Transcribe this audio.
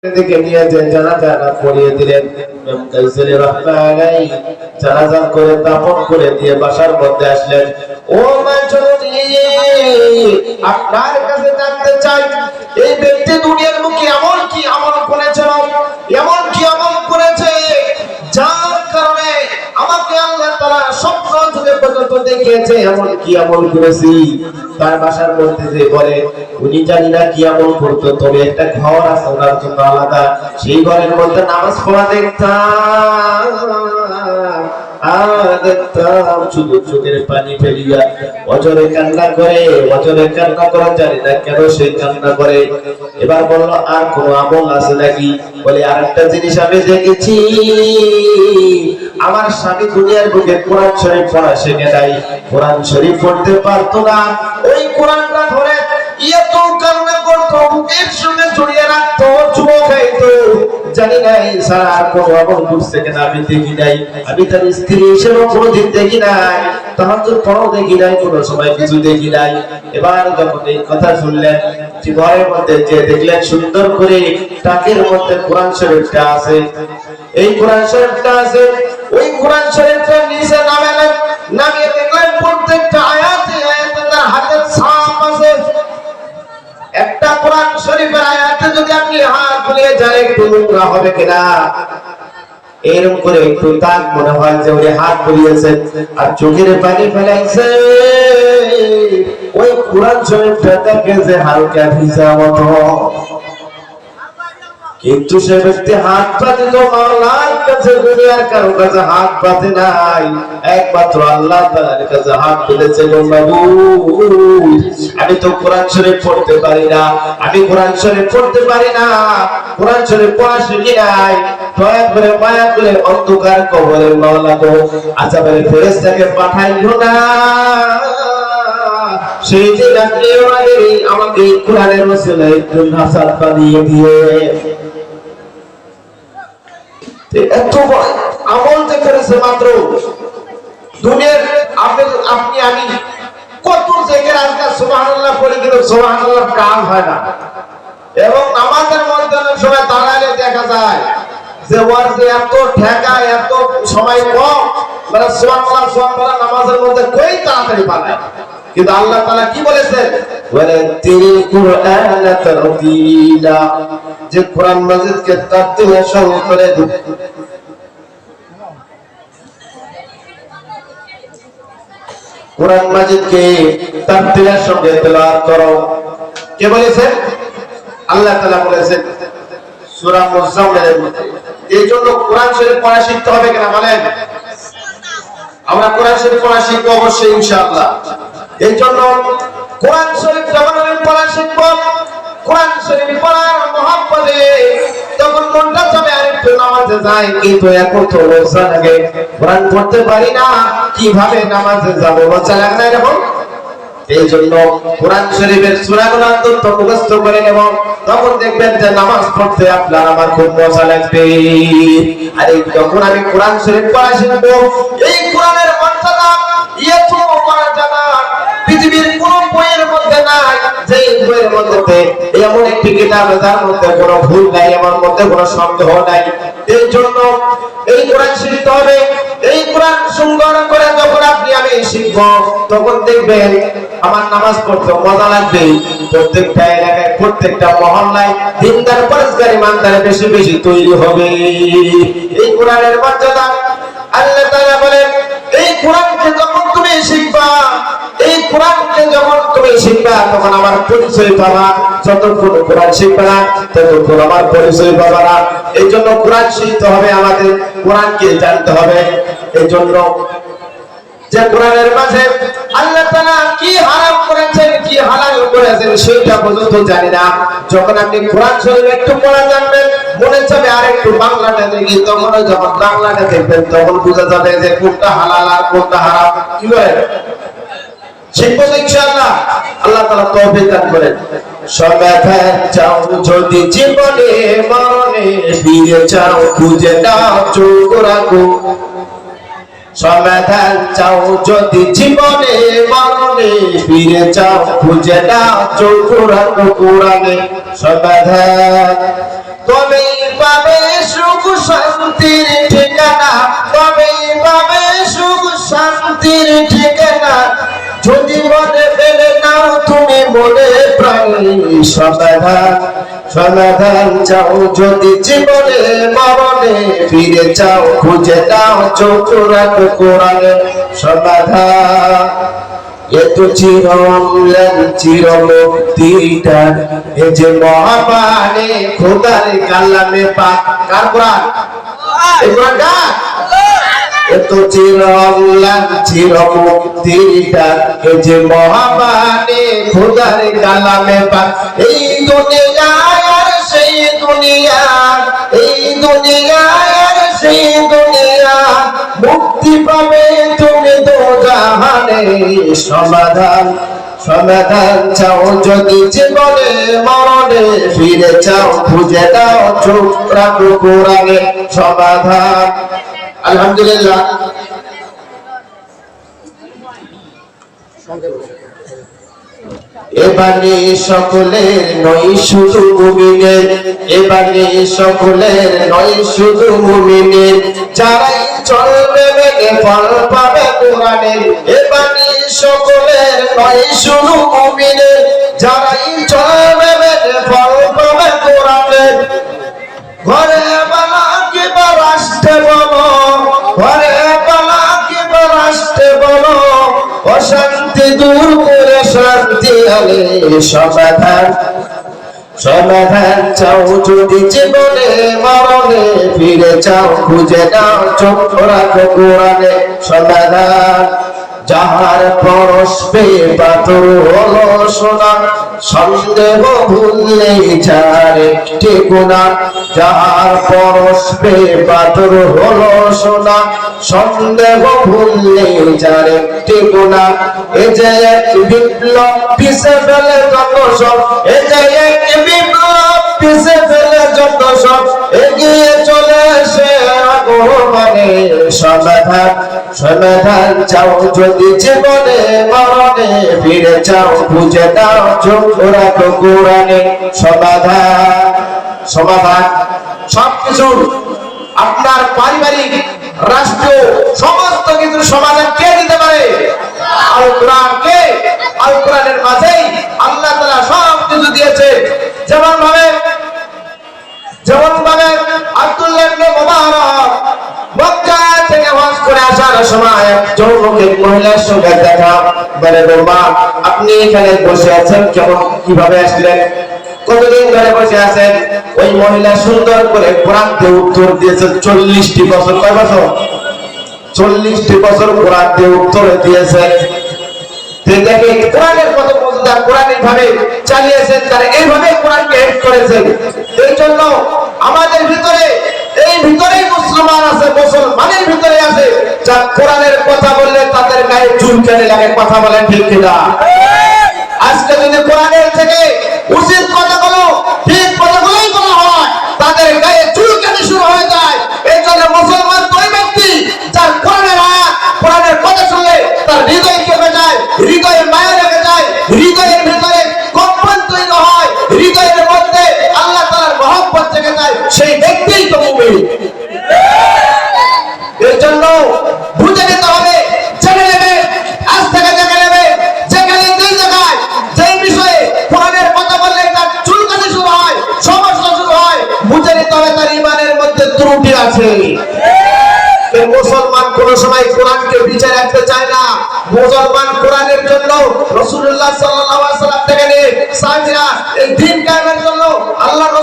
দিকে নিয়ে যে জানাজা পড়িয়ে দিলেন। জানাজা করে দাফন করে দিয়ে বাসার মধ্যে আসলেন। ও মা জননী, আপনার কাছে জানতে চাই, এই ব্যক্তি দুনিয়ার মুখে এমন কি আমল করেছে, এমন কি আমল করেছে যার কারণে আমাকে আল্লাহ তাআলা স্বপ্ন যুগে পর্যন্ত দেখিয়েছে, এমন কি আমল করেছি। তার বাসার মধ্যে যে বলে উনি জানি না কি আমল করতো, তবে একটা ঘর আছে ওনার জন্য আলাদা, সেই ঘরের মধ্যে নামাজ পড়া দেখতাম শুধু চোখের পানি ফেলিয়া অজরে কান্না করে, অজরে কান্না করা জানি না কেন সে কান্না করে। এবার বললো আর কোন আমল আছে নাকি? বলে আরেকটা জিনিস আমি দেখেছি, আমার স্বামী দুনিয়ার বুকে কোরআন শরীফ পড়া শেখে নাই, কোরআন শরীফ পড়তে পারতো না, ওই কোরআনটা ধরে এত কান্না করতো, বুকের সঙ্গে জড়িয়ে রাখতো, চুমো খাইতো। জানি নাই সারা আর কোন আমল করছে কিনা আমি দেখি নাই, আমি তার স্ত্রী হিসেবে কোনোদিন দেখি নাই, তাহাজ্জুদ পড়াও দেখি নাই, কোনো সময় কিছু দেখি নাই। এবার যখন এই কথা শুনলেন, ঘরের মধ্যে যে দেখলেন সুন্দর করে তাকের মধ্যে কোরআন শরীফটা আছে, এই কোরআন শরীফটা আছে, ওই কোরআন শরীফটা নিচে নামালেন, নামিয়ে দেখলেন প্রত্যেকটা আয়াতে আয়াতে তার হাতের ছাপ আছে। একটা কোরআন শরীফের আয়াতে যদি আপনি হাত বুলিয়ে যান একটু নোংরা হবে কিনা, এরকম করে একটু তাক মনে হয় যে উনি হাত বুলিয়েছেন আর চোখের পানি ফেলাইছে, ওই কোরআন শরীফটা দেখে যে হালকা ভিজা মতো। কিন্তু সে ব্যক্তি হাত পাতে তো মাওলার কাছে, দুনিয়ার কারো কাছে হাত পাতে নাই, একমাত্র আল্লাহ তাআলার কাছে হাত পেতেছে। আমি তো কোরআন শরীফ পড়তে পারি না, আমি কোরআন শরীফ পড়তে পারি না, কোরআন শরীফ পড়া শিখি নাই, মায়া করে অন্ধকার কবরের মাওলা গো আযাবের ফেরেশতাকে পাঠাইলো না, সেই যে ডাকলেও আমাকে কোরআনের ওসিলায় একটু নাসাত বানিয়ে দিয়ে এত আমল দেখেছে মাত্র দুনিয়ার। আপনি আমি কত জায়গায় আজকে সুবহানাল্লাহ পড়ে গেল, সুবহানাল্লাহ কাম হয় না। এবং আমাদের মধ্যে সময় দাঁড়ালে দেখা যায় যে ওর যে এত ঠেকা, এত সময় কম, মানে সুবহানাল্লাহ সুবহানাল্লাহ নামাজের মধ্যে কই তাড়াতাড়ি পালায়। কিন্তু আল্লাহ তাআলা কি বলেছেন, ওয়ালা তিল কুরআন তারতিলা, যে কোরআন মাজিদকে তারতিল সহকারে কোরআন মাজিদকে তারতিলের সঙ্গে তেলাওয়াত করো। কে বলেছেন? আল্লাহ তাআলা বলেছেন সূরা মুজাম্মিলের মধ্যে। এইজন্য কোরআন শরীফ পড়া শিখতে হবে কিনা বলেন? আমরা কোরআন শরীফ পড়া শিখব অবশ্যই ইনশাআল্লাহ। এইজন্য কোরআন শরীফ যখন আমি পড়া শিখব, কোরআন শরীফ পড়ার মহব্বতে তখন মনটা যাবে আরেকটু নামাজে যায়, কিন্তু এখন তো লজ্জা লাগে, কোরআন পড়তে পারি না, কিভাবে নামাজে যাব, লজ্জা লাগে না এরকম? এই জন্য কোরআন শরীফের সূরাগুলো অন্তত মুখস্থ করে নেব, তখন দেখবেন যে নামাজ পড়তে আপনার আমার খুব মজা লাগবে। আর এই যখন আমি কোরআন শরীফ পড়া শিখব, এই কোরআনের মর্যাদা এত মর্যাদা পৃথিবীর কোন বইয়ের মধ্যে নাই, যে বইয়ের মধ্যে এমন একটি কিতাব যার মধ্যে কোনো ভুল নাই, এমন মধ্যে কোনো সন্দেহ নাই। এই জন্য এই কোরআন শিখতে হবে। এই কোরআন সুন্দর করে যখন আপনি আমি শিখব, তখন দেখবেন আমার নামাজ পড়তে মজা লাগবে। প্রত্যেকটা এলাকায়, প্রত্যেকটা মহল্লায় দিনদার পরেশগার ইমানদার বেশি বেশি তৈরি হবে। এই কোরআনের মর্যাদা আল্লাহ তাআলা বলেন, এই কোরআনকে যখন তুমি শিখবা, এই কোরআনকে যখন তুমি শিখবা, তখন আমার পরিচয় পাবা। যতক্ষণ কোরআন শিখবা না, ততক্ষণ আমার পরিচয় পাবা না। এই জন্য কোরআন শিখতে হবে, আমাদের কোরআনকে জানতে হবে। এই জন্য যে কোরআনের মাঝে আল্লাহ তাআলা কি হারাম করেছেন, কি হালাল করেছেন, সেটা পর্যন্ত জানি না। যখন আপনি কোরআন শরীফ একটু পড়া জানবেন, মনে চাবে আর একটু বাংলাটা দেখি, তখন যখন বাংলাটা দেখবেন তখন বোঝা যাবে যে কোনটা হালাল আর কোনটা হারাম। কি বলেন? শিখবো ইনশাআল্লাহ, আল্লাহ তাআলা তৌফিক দান করেন। সমাধান চাও যদি জীবনে মরণে, ফিরে চাও খুঁজে নাও চোখ রাখো। সমাধান চাও যদি জীবনে মরণে, ফিরে চাও খুঁজে নাও চোখ রাখো কোরআনে। সমাধান তবেই পাবে সুখ শান্তির ঠিকানা, তবেই পাবে সুখ শান্তির ঠিকানা। যদি মনে ফেলে নাও তুমি মনে প্রাণে সমাধান, সমাধান চাও যদি জীবনে মরণে ফিরে চাও, খুঁজে দাও চোখ রাখো কোরআনে সমাধান। এত চিরমূল্যান চিরমুক্তিটা এ যে মহাপানে খোদার কালামে পাক। কার কোরআন? এই কোরআন কার? এত চিরমূল্যান চিরমুক্তিটা এ যে মহাপানে খোদার কালামে পাক। এই দুনিয়ায় আর সেই দুনিয়া, এই দুনিয়ায় আর সেই দুনিয়া, মুক্তি পাবে তুমি দোজাহানে সমাধান, সমাধান চাও যদি জীবনে মরণে ফিরে চাও, খুঁজে দাও চোখ রাখো কোরআনে সমাধান। আলহামদুলিল্লাহ। এবারে সকলের নয় শুধু মুমিনের, এবারে সকলের নয় শুধু মুমিনের, যারাই চলবে মেনে ফল পাবে কোরআনের। এবারে সকলের নয় শুধু মুমিনের, যারাই চলবে মেনে ফল পাবে কোরআনের। ঘরে বালা কিবা রাষ্ট্রে বলো, ঘরে বালা কিবা রাষ্ট্রে বলো, অশান্তি দূর করে শান্তি আনে সমাধান, সমাধান চাও যদি জীবনে মরণে ফিরে চাও, খুঁজে দাও চোখ রাখো কোরআনে সমাধান। যাহার পরশ পেয়ে পাথর হলো সোনা, সন্দেহ ভুললে যার একটি গুণা। যাহার পরশ পেয়ে পাথর হলো সোনা, সন্দেহ ভুললে যার একটি গুণা। এ যে এক বিপ্লব পিছে ফেলে যত সব, এ যে এক বিপ্লব পিছে ফেলে যত সব, এগিয়ে চলে সে আগমনে সমাধান, সমাধান চাও যদি জীবনে মরণে ফিরে চাও, খুঁজে দাও চোখ রাখো কোরআনে সমাধান, সমাধান। সবকিছু আপনার পারিবারিক রাষ্ট্র সমস্ত কিছুর সমাধান কে দিতে পারে? আল কোরআন। কে? আল কোরআনের মাঝেই আল্লাহ তাআলা সব কিছু দিয়েছে। যেমন ভাবে আব্দুল্লাহ ইবনে মুবারক মক্কা থেকে হজ করে আসার সময় একজন মহিলার সঙ্গে দেখা। বলে বাবা, আপনি এখানে বসে আছেন কেমন, কিভাবে আসলেন, কতদিন ধরে বসে আছেন? ওই মহিলা সুন্দর করে কোরআন দিয়ে উত্তর দিয়েছে 40টি বছর। কয় বছর? 40টি বছর কোরআন দিয়ে উত্তর দিয়েছে। দেখে কোরআনের কত মজুদা, কোরআন এইভাবে চালিয়েছেন, তারা এইভাবে কোরআনকে হেড করেছেন। এই জন্য আমাদের ভিতরে, এই ভিতরেই মুসলমান আছে, মুসলমানের ভিতরে আছে যা কোরআনের কথা বললে তাদের গায়ে চুলকানি লাগে। কথা বলেন ঠিক কিনা? আজকে যদি কোরআনের থেকে উচিত কথাগুলো, ঠিক কথাগুলোই বলা হয়, তাদের গায়ে চুলকানি শুরু হয়ে যায়। এই জন্য মুসলমান ওই ব্যক্তি যার কোরআনের আয়াত, কোরআনের কথা শুনলে তার হৃদয় কেঁপে যায়, হৃদয়ে মায়া লেগে যায়, হৃদয়ের ভিতরে কম্পন তৈরি হয়, হৃদয়ের মধ্যে আল্লাহ তাআলার মহব্বত জেগে যায়, সেই ব্যক্তিই তো মুমিন। এর জন্য বুঝে নিতে হবে, জেনে নেবে, আজ থেকে জেনে নেবে, যেখানে যেই জায়গায় যেই বিষয়ে কোরআনের কথা বললে তার চুলকানি শুরু হয়, সমস্যা শুরু হয়, বুঝে নিতে হবে তার ঈমানের মধ্যে ত্রুটি আছে। মুসলমান কোন সময় কোরআনকে বিচার রাখতে চায় না। মুসলমান কোরআনের জন্য রাসূলুল্লাহ সাল্লাল্লাহু আলাইহি ওয়াসাল্লাম থেকে নিয়ে সাহাবীরা এই দ্বীন কায়েমের জন্য আল্লাহর